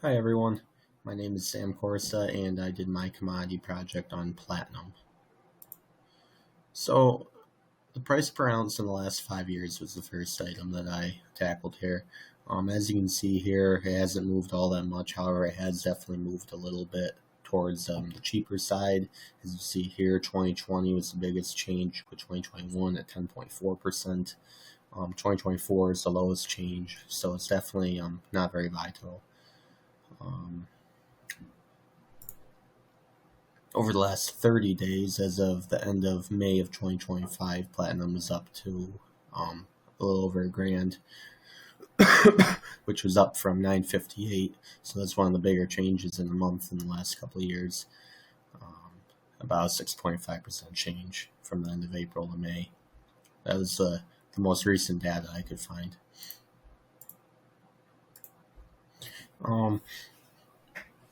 Hi everyone, my name is Sam Corsa and I did my commodity project on platinum. So the price per ounce in the last 5 years was the first item that I tackled here. As you can see here, it hasn't moved all that much. However, it has definitely moved a little bit towards the cheaper side. As you see here, 2020 was the biggest change, with 2021 at 10.4%. 2024 is the lowest change, so it's definitely not very vital. Um, Over the last 30 days, as of the end of May of 2025, platinum is up to a little over a grand, which was up from 958. So that's one of the bigger changes in a month in the last couple of years. About a 6.5% change from the end of April to May. That was the most recent data I could find. Um,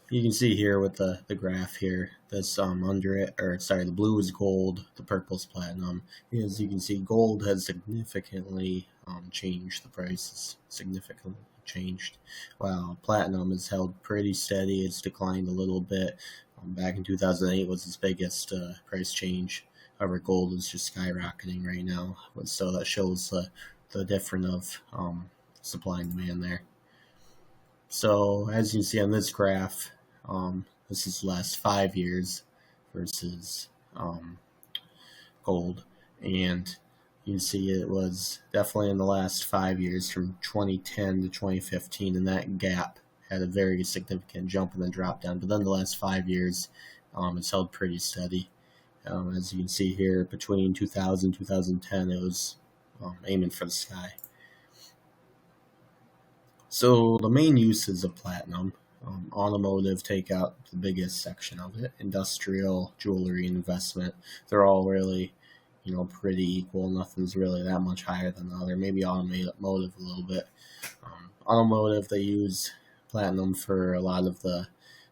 You can see here with the graph here that's under it, or sorry, the blue is gold, the purple is platinum. As you can see, gold has significantly changed. The price has significantly changed, while platinum has held pretty steady. It's declined a little bit. Back in 2008 was its biggest price change. However, gold is just skyrocketing right now. So that shows the difference of supply and demand there. So as you can see on this graph, this is the last 5 years versus gold, and you can see it was definitely in the last 5 years from 2010 to 2015, and that gap had a very significant jump and then drop down. But then the last 5 years, it's held pretty steady. As you can see here, between 2000 and 2010, it was aiming for the sky. So the main uses of platinum, automotive take out the biggest section of it. Industrial, jewelry, investment, they're all really, pretty equal. Nothing's really that much higher than the other. Maybe automotive a little bit. Automotive, they use platinum for a lot of the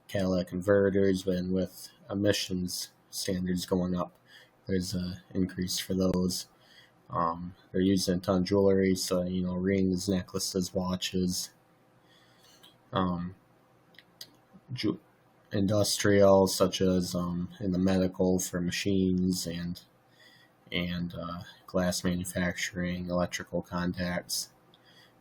catalytic converters, but with emissions standards going up, there's an increase for those. They're using a ton of jewelry, so rings, necklaces, watches. Um, ju- Industrial, such as in the medical for machines and glass manufacturing, electrical contacts,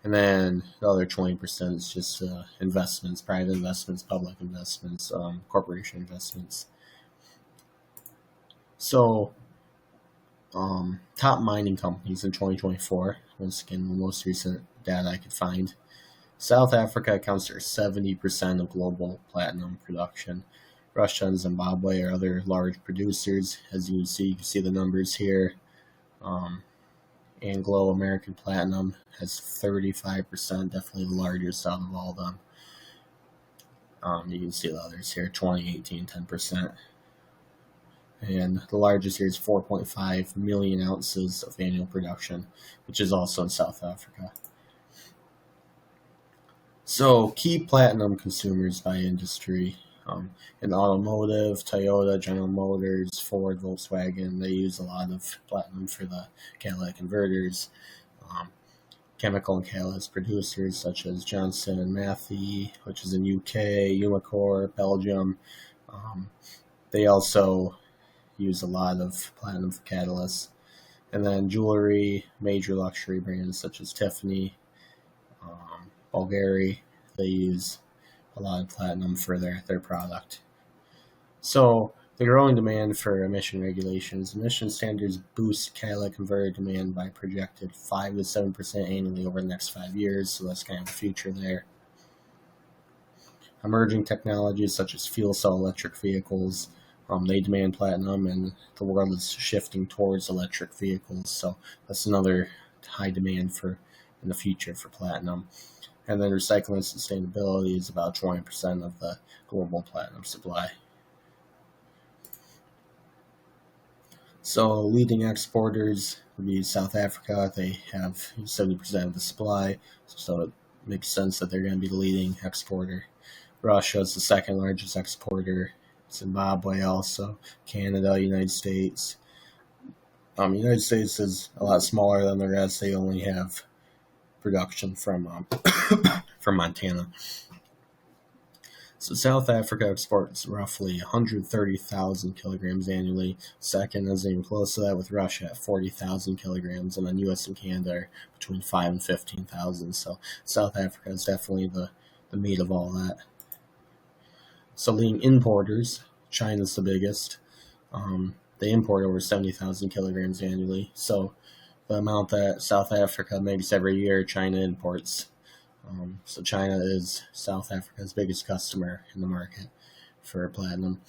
and then the other 20% is just investments, private investments, public investments, corporation investments. So top mining companies in 2024, once again, the most recent data I could find. South Africa accounts for 70% of global platinum production. Russia and Zimbabwe are other large producers. As you can see the numbers here. Anglo American Platinum has 35%, definitely the largest out of all of them. You can see the others here, 20, 18, 10%. And the largest here is 4.5 million ounces of annual production, which is also in South Africa. So, key platinum consumers by industry. In automotive, Toyota, General Motors, Ford, Volkswagen, they use a lot of platinum for the catalytic converters. Chemical and catalyst producers such as Johnson Matthey, which is in UK, Umicore, Belgium. They also use a lot of platinum for catalysts. And then jewelry, major luxury brands such as Tiffany, Bulgari, they use a lot of platinum for their product. So the growing demand for emission regulations. Emission standards boost catalytic converter demand by projected 5 to 7% annually over the next 5 years, so that's kind of the future there. Emerging technologies such as fuel cell electric vehicles, they demand platinum, and the world is shifting towards electric vehicles, so that's another high demand for in the future for platinum. And then recycling and sustainability is about 20% of the global platinum supply. So leading exporters would be South Africa. They have 70% of the supply, so it makes sense that they're going to be the leading exporter. Russia is the second largest exporter. Zimbabwe also, Canada, United States. United States is a lot smaller than the rest. They only have production from from Montana. So South Africa exports roughly 130,000 kilograms annually. Second is even close to that with Russia at 40,000 kilograms, and then U.S. and Canada are between 5 and 15,000. So South Africa is definitely the meat of all that. So leading importers, China's the biggest. They import over 70,000 kilograms annually. So the amount that South Africa makes every year, China imports. So China is South Africa's biggest customer in the market for platinum.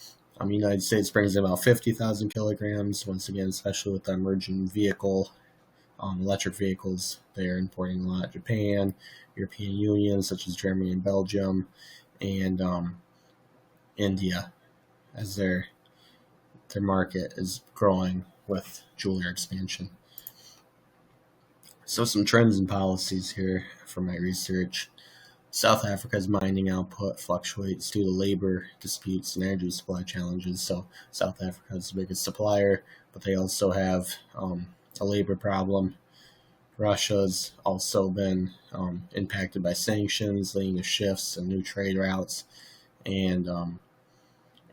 The United States brings in about 50,000 kilograms. Once again, especially with the emerging vehicle, electric vehicles, they're importing a lot. Japan, European Union, such as Germany and Belgium, and India, as their market is growing with jewelry expansion. So some trends and policies here from my research. South Africa's mining output fluctuates due to labor disputes and energy supply challenges. So South Africa is the biggest supplier, but they also have a labor problem. Russia's also been impacted by sanctions, leading to shifts and new trade routes, and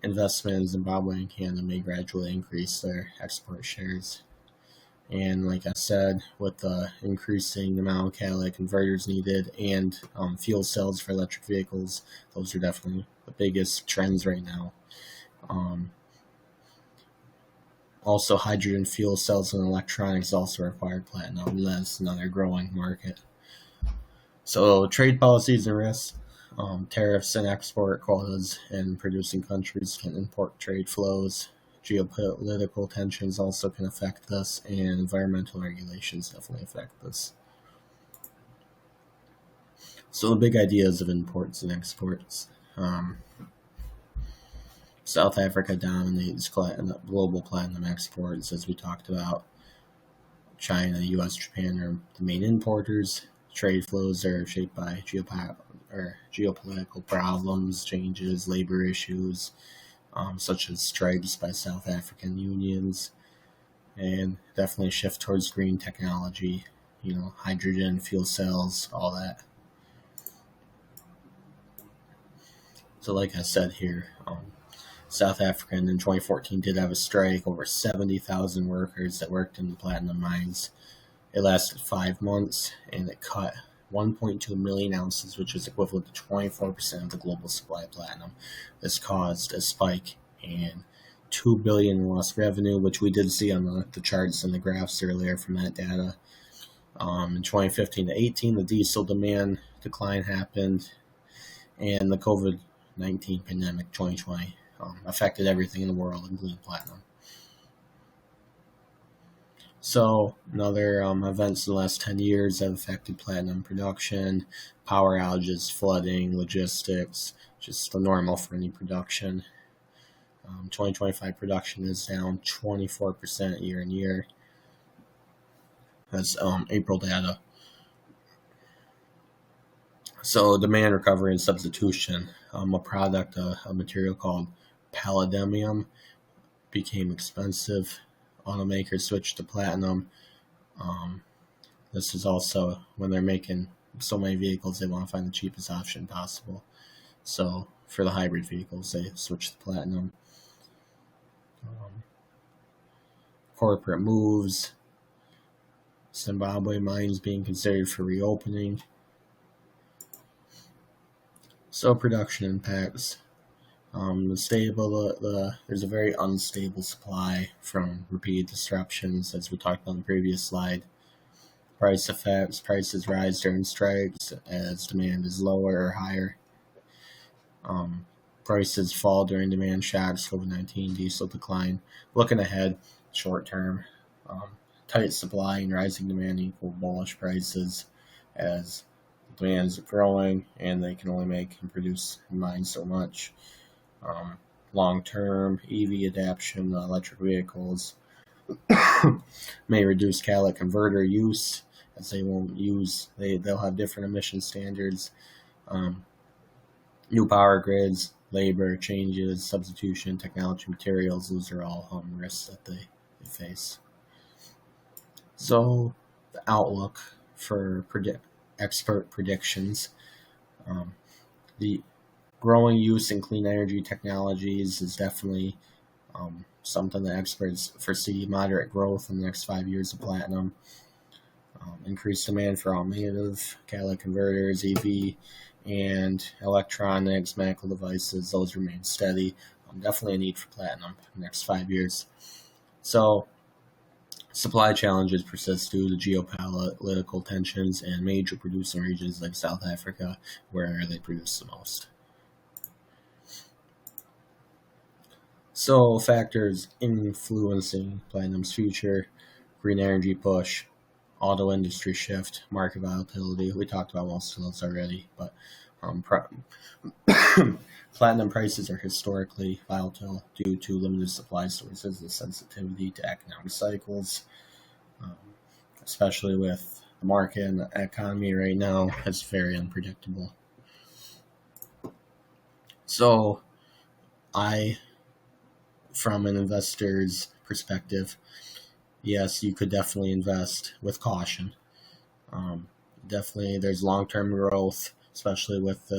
investment in Zimbabwe and Canada may gradually increase their export shares. And like I said, with the increasing amount of catalytic converters needed and fuel cells for electric vehicles, those are definitely the biggest trends right now. Also, hydrogen fuel cells and electronics also require platinum. That's another growing market. So trade policies and risks. Tariffs and export quotas in producing countries can import trade flows. Geopolitical tensions also can affect this, and environmental regulations definitely affect this. So the big ideas of imports and exports. South Africa dominates global platinum exports, as we talked about. China, US, Japan are the main importers. Trade flows are shaped by geopolitical problems, changes, labor issues, such as strikes by South African unions, and definitely a shift towards green technology, hydrogen, fuel cells, all that. So like I said here, South Africa in 2014 did have a strike, over 70,000 workers that worked in the platinum mines. It lasted 5 months, and it cut 1.2 million ounces, which is equivalent to 24% of the global supply of platinum. This caused a spike in $2 billion lost revenue, which we did see on the charts and the graphs earlier from that data. In 2015 to 18, the diesel demand decline happened, and the COVID-19 pandemic 2020 affected everything in the world, including platinum. So, another events in the last 10 years have affected platinum production, power outages, flooding, logistics, just the normal for any production. 2025 production is down 24% year on year. That's April data. So, demand recovery and substitution. A product, a material called palladium, became expensive. Automakers switched to platinum. This is also when they're making so many vehicles, they want to find the cheapest option possible. So for the hybrid vehicles, they switch to platinum. Corporate moves. Zimbabwe mines being considered for reopening. So production impacts. There's a very unstable supply from repeated disruptions, as we talked about in the previous slide. Price effects. Prices rise during strikes as demand is lower or higher. Prices fall during demand shocks, COVID-19, diesel decline. Looking ahead, short term, tight supply and rising demand equal bullish prices as demand is growing and they can only make and produce and mine so much. Long-term EV adoption, electric vehicles may reduce catalytic converter use as they'll have different emission standards. New power grids, labor changes, substitution, technology, materials, those are all risks that they face. So the outlook for expert predictions. The Growing use in clean energy technologies is definitely something that experts foresee moderate growth in the next 5 years of platinum. Increased demand for automotive, catalytic converters, EV, and electronics, medical devices, those remain steady. Definitely a need for platinum in the next 5 years. So, supply challenges persist due to geopolitical tensions and major producing regions like South Africa, where they produce the most. So, factors influencing platinum's future: green energy push, auto industry shift, market volatility. We talked about most of those already, but um, platinum prices are historically volatile due to limited supply sources and sensitivity to economic cycles, um, especially with the market and the economy right now. It's very unpredictable. So, I, from an investor's perspective, yes, you could definitely invest with caution. Um, Definitely, there's long-term growth, especially with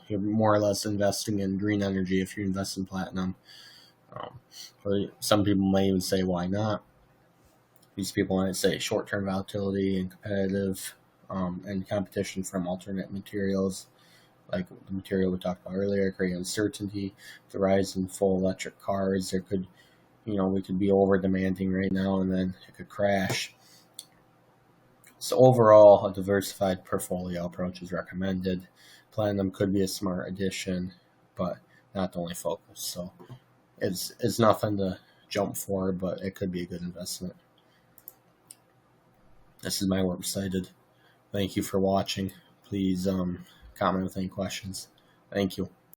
you're more or less investing in green energy if you invest in platinum. Or some people may even say, why not? These people might say short-term volatility and and competition from alternate materials, like the material we talked about earlier, create uncertainty. The rise in full electric cars, we could be over demanding right now, and then it could crash. So overall, a diversified portfolio approach is recommended. Platinum could be a smart addition, but not the only focus. So it's nothing to jump for, but it could be a good investment. This is my work cited. Thank you for watching. Please comment with any questions. Thank you.